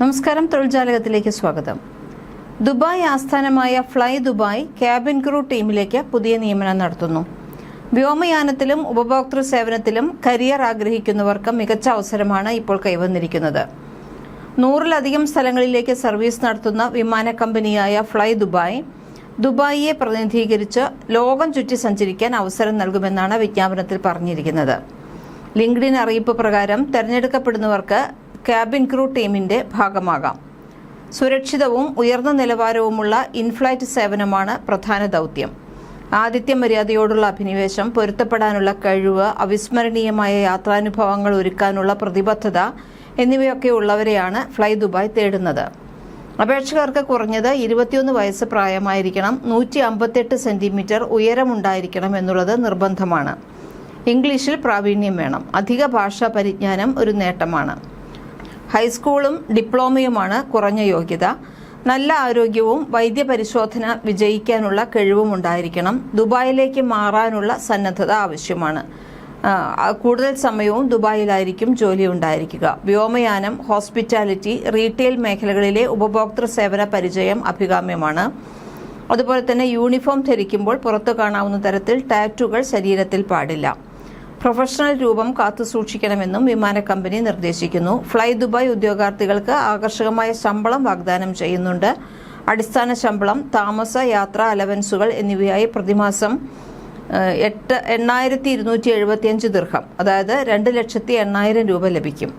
നമസ്കാരം, തൊഴിൽജാലകത്തിലേക്ക് സ്വാഗതം. ദുബായ് ആസ്ഥാനമായ ഫ്ലൈ ദുബായ് ക്യാബിൻ ക്രൂ ടീമിലേക്ക് പുതിയ നിയമനം നടത്തുന്നു. വ്യോമയാനത്തിലും ഉപഭോക്തൃ സേവനത്തിലും കരിയർ ആഗ്രഹിക്കുന്നവർക്ക് മികച്ച അവസരമാണ് ഇപ്പോൾ കൈവന്നിരിക്കുന്നത്. 100-ലധികം സ്ഥലങ്ങളിലേക്ക് സർവീസ് നടത്തുന്ന വിമാന കമ്പനിയായ ഫ്ലൈ ദുബായ് ദുബായിയെ പ്രതിനിധീകരിച്ച് ലോകം ചുറ്റി സഞ്ചരിക്കാൻ അവസരം നൽകുമെന്നാണ് വിജ്ഞാപനത്തിൽ പറഞ്ഞിരിക്കുന്നത്. ലിങ്ക്ഡിൻ അറിയിപ്പ് പ്രകാരം തെരഞ്ഞെടുക്കപ്പെടുന്നവർക്ക് ക്യാബിൻ ക്രൂ ടീമിന്റെ ഭാഗമാകാം. സുരക്ഷിതവും ഉയർന്ന നിലവാരവുമുള്ള ഇൻഫ്ലൈറ്റ് സേവനമാണ് പ്രധാന ദൗത്യം. ആതിഥ്യ മര്യാദയോടുള്ള അഭിനിവേശം, പൊരുത്തപ്പെടാനുള്ള കഴിവ്, അവിസ്മരണീയമായ യാത്രാനുഭവങ്ങൾ ഒരുക്കാനുള്ള പ്രതിബദ്ധത എന്നിവയൊക്കെ ഉള്ളവരെയാണ് ഫ്ലൈ ദുബായ് തേടുന്നത്. അപേക്ഷകർക്ക് കുറഞ്ഞത് 21 വയസ്സ് പ്രായമായിരിക്കണം, 158 സെന്റിമീറ്റർ ഉയരമുണ്ടായിരിക്കണം എന്നുള്ളത് നിർബന്ധമാണ്. ഇംഗ്ലീഷിൽ പ്രാവീണ്യം വേണം. അധിക ഭാഷാ പരിജ്ഞാനം ഒരു നേട്ടമാണ്. ഹൈസ്കൂളും ഡിപ്ലോമയുമാണ് കുറഞ്ഞ യോഗ്യത. നല്ല ആരോഗ്യവും വൈദ്യപരിശോധന വിജയിക്കാനുള്ള കഴിവും ഉണ്ടായിരിക്കണം. ദുബായിലേക്ക് മാറാനുള്ള സന്നദ്ധത ആവശ്യമാണ്. കൂടുതൽ സമയവും ദുബായിലായിരിക്കും ജോലി ഉണ്ടായിരിക്കുക. വ്യോമയാനം, ഹോസ്പിറ്റാലിറ്റി, റീറ്റെയിൽ മേഖലകളിലെ ഉപഭോക്തൃ സേവന പരിചയം അഭികാമ്യമാണ്. അതുപോലെ തന്നെ യൂണിഫോം ധരിക്കുമ്പോൾ പുറത്തു കാണാവുന്ന തരത്തിൽ ടാറ്റുകൾ ശരീരത്തിൽ പാടില്ല. പ്രൊഫഷണൽ രൂപം കാത്തുസൂക്ഷിക്കണമെന്നും വിമാന കമ്പനി നിർദ്ദേശിക്കുന്നു. ഫ്ലൈ ദുബായ് ഉദ്യോഗാർത്ഥികൾക്ക് ആകർഷകമായ ശമ്പളം വാഗ്ദാനം ചെയ്യുന്നുണ്ട്. അടിസ്ഥാന ശമ്പളം, താമസ, യാത്രാ അലവൻസുകൾ എന്നിവയായി പ്രതിമാസം 8,275 ദിർഹം, അതായത് 2,80,000 രൂപ ലഭിക്കും.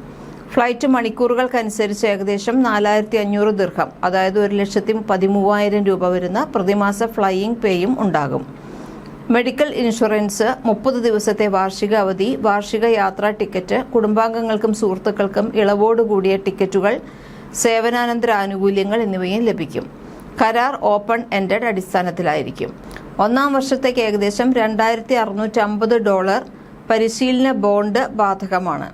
ഫ്ലൈറ്റ് മണിക്കൂറുകൾക്കനുസരിച്ച് ഏകദേശം 4,500 ദിർഹം, അതായത് 1,13,000 രൂപ വരുന്ന പ്രതിമാസ ഫ്ലൈയിങ് പേയും ഉണ്ടാകും. മെഡിക്കൽ ഇൻഷുറൻസ്, 30 ദിവസത്തെ വാർഷിക അവധി, വാർഷിക യാത്രാ ടിക്കറ്റ്, കുടുംബാംഗങ്ങൾക്കും സുഹൃത്തുക്കൾക്കും ഇളവോടുകൂടിയ ടിക്കറ്റുകൾ, സേവനാനന്തര ആനുകൂല്യങ്ങൾ എന്നിവയും ലഭിക്കും. കരാർ ഓപ്പൺ എൻഡഡ് അടിസ്ഥാനത്തിലായിരിക്കും. 1-ാം വർഷത്തേക്ക് ഏകദേശം $2,650 പരിശീലന ബോണ്ട് ബാധകമാണ്.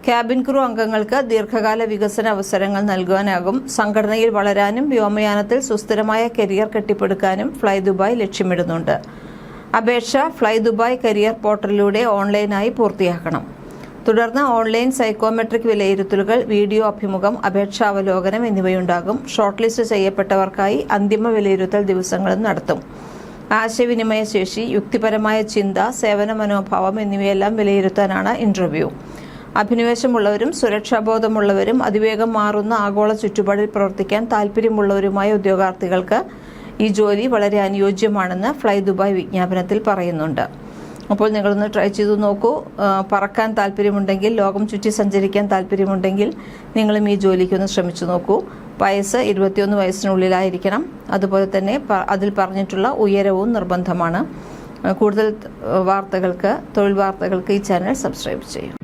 ക്യാബിൻ ക്രൂ അംഗങ്ങൾക്ക് ദീർഘകാല വികസന അവസരങ്ങൾ നൽകാനാകും. സംഘടനയിൽ വളരാനും വ്യോമയാനത്തിൽ സുസ്ഥിരമായ കരിയർ കെട്ടിപ്പടുക്കാനും ഫ്ലൈ ദുബായ് ലക്ഷ്യമിടുന്നുണ്ട്. അപേക്ഷ ഫ്ലൈ ദുബായ് കരിയർ പോർട്ടലിലൂടെ ഓൺലൈനായി പൂർത്തിയാക്കണം. തുടർന്ന് ഓൺലൈൻ സൈക്കോമെട്രിക് വിലയിരുത്തലുകൾ, വീഡിയോ അഭിമുഖം, അപേക്ഷാവലോകനം എന്നിവയുണ്ടാകും. ഷോർട്ട് ലിസ്റ്റ് ചെയ്യപ്പെട്ടവർക്കായി അന്തിമ വിലയിരുത്തൽ ദിവസങ്ങളും നടത്തും. ആശയവിനിമയ ശേഷി, യുക്തിപരമായ ചിന്ത, സേവന മനോഭാവം എന്നിവയെല്ലാം വിലയിരുത്താനാണ് ഇന്റർവ്യൂ. അഭിനിവേശമുള്ളവരും സുരക്ഷാബോധമുള്ളവരും അതിവേഗം മാറുന്ന ആഗോള ചുറ്റുപാടിൽ പ്രവർത്തിക്കാൻ താൽപ്പര്യമുള്ളവരുമായ ഉദ്യോഗാർത്ഥികൾക്ക് ഈ ജോലി വളരെ അനുയോജ്യമാണെന്ന് ഫ്ലൈ ദുബായ് വിജ്ഞാപനത്തിൽ പറയുന്നുണ്ട്. അപ്പോൾ നിങ്ങളൊന്ന് ട്രൈ ചെയ്തു നോക്കൂ. പറക്കാൻ താല്പര്യമുണ്ടെങ്കിൽ, ലോകം ചുറ്റി സഞ്ചരിക്കാൻ താല്പര്യമുണ്ടെങ്കിൽ നിങ്ങളും ഈ ജോലിക്കൊന്ന് ശ്രമിച്ചു നോക്കൂ. വയസ്സ് 21 വയസ്സിനുള്ളിലായിരിക്കണം. അതുപോലെ തന്നെ അതിൽ പറഞ്ഞിട്ടുള്ള ഉയരവും നിർബന്ധമാണ്. കൂടുതൽ വാർത്തകൾക്ക്, തൊഴിൽ വാർത്തകൾക്ക് ഈ ചാനൽ സബ്സ്ക്രൈബ് ചെയ്യും.